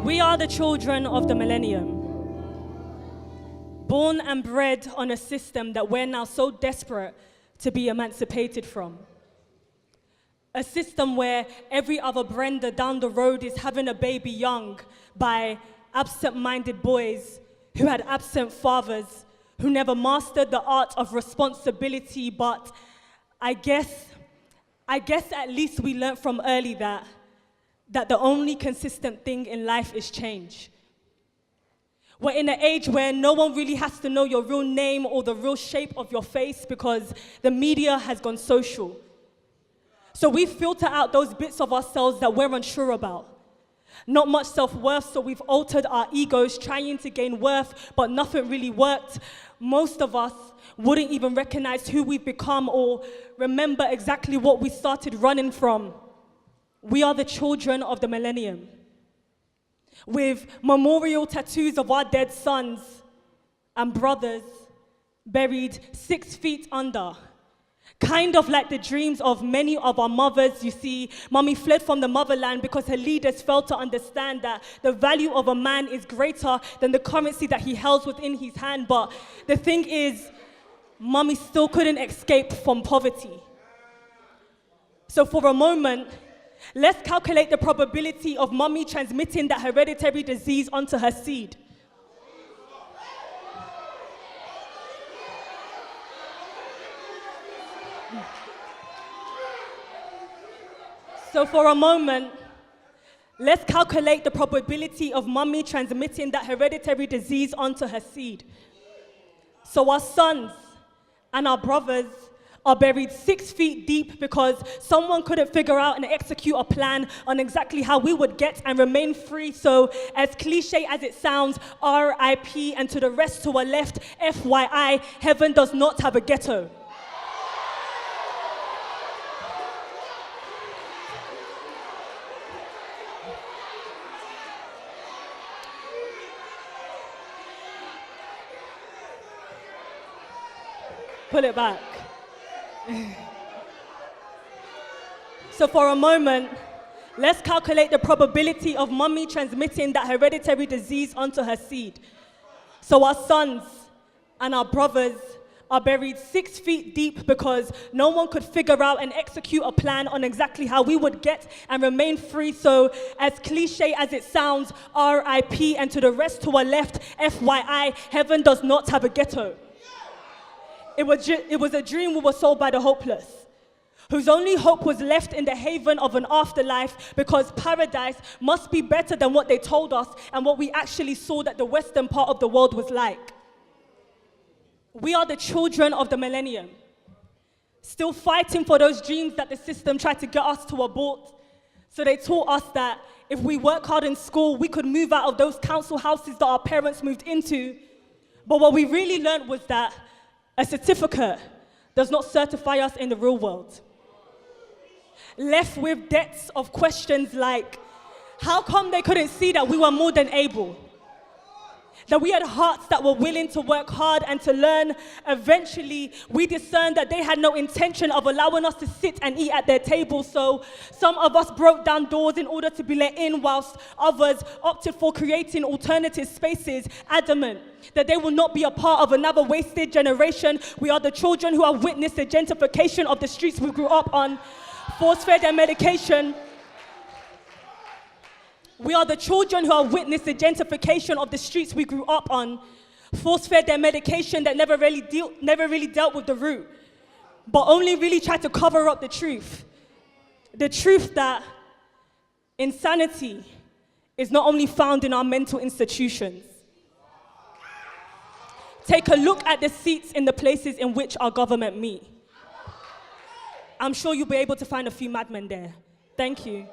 We are the children of the millennium, born and bred on a system that we're now so desperate to be emancipated from. A system where every other Brenda down the road is having a baby young by absent-minded boys who had absent fathers, who never mastered the art of responsibility. But I guess at least we learned from early that the only consistent thing in life is change. We're in an age where no one really has to know your real name or the real shape of your face because the media has gone social. So we filter out those bits of ourselves that we're unsure about. Not much self-worth, so we've altered our egos trying to gain worth, but nothing really worked. Most of us wouldn't even recognize who we've become or remember exactly what we started running from. We are the children of the millennium, with memorial tattoos of our dead sons and brothers buried 6 feet under. Kind of like the dreams of many of our mothers. You see, Mommy fled from the motherland because her leaders failed to understand that the value of a man is greater than the currency that he held within his hand. But the thing is, Mommy still couldn't escape from poverty. So for a moment, let's calculate the probability of Mommy transmitting that hereditary disease onto her seed. So for a moment, let's calculate the probability of Mommy transmitting that hereditary disease onto her seed. So our sons and our brothers are buried 6 feet deep because someone couldn't figure out and execute a plan on exactly how we would get and remain free. So as cliche as it sounds, R.I.P. and to the rest to our left, FYI, heaven does not have a ghetto. Pull it back. So for a moment, let's calculate the probability of Mommy transmitting that hereditary disease onto her seed. So our sons and our brothers are buried 6 feet deep because no one could figure out and execute a plan on exactly how we would get and remain free. So as cliche as it sounds, R.I.P. and to the rest to our left, FYI, heaven does not have a ghetto. It was a dream we were sold by the hopeless, whose only hope was left in the haven of an afterlife because paradise must be better than what they told us and what we actually saw that the western part of the world was like. We are the children of the millennium, still fighting for those dreams that the system tried to get us to abort. So they taught us that if we work hard in school, we could move out of those council houses that our parents moved into. But what we really learned was that a certificate does not certify us in the real world. Left with debts of questions like, how come they couldn't see that we were more than able? That we had hearts that were willing to work hard and to learn. Eventually, we discerned that they had no intention of allowing us to sit and eat at their table. So some of us broke down doors in order to be let in, whilst others opted for creating alternative spaces, adamant that they will not be a part of another wasted generation. We are the children who have witnessed the gentrification of the streets we grew up on, force-fed and medication. We are the children who have witnessed the gentrification of the streets we grew up on, force-fed their medication that never really dealt with the root, but only really tried to cover up the truth. The truth that insanity is not only found in our mental institutions. Take a look at the seats in the places in which our government meet. I'm sure you'll be able to find a few madmen there. Thank you.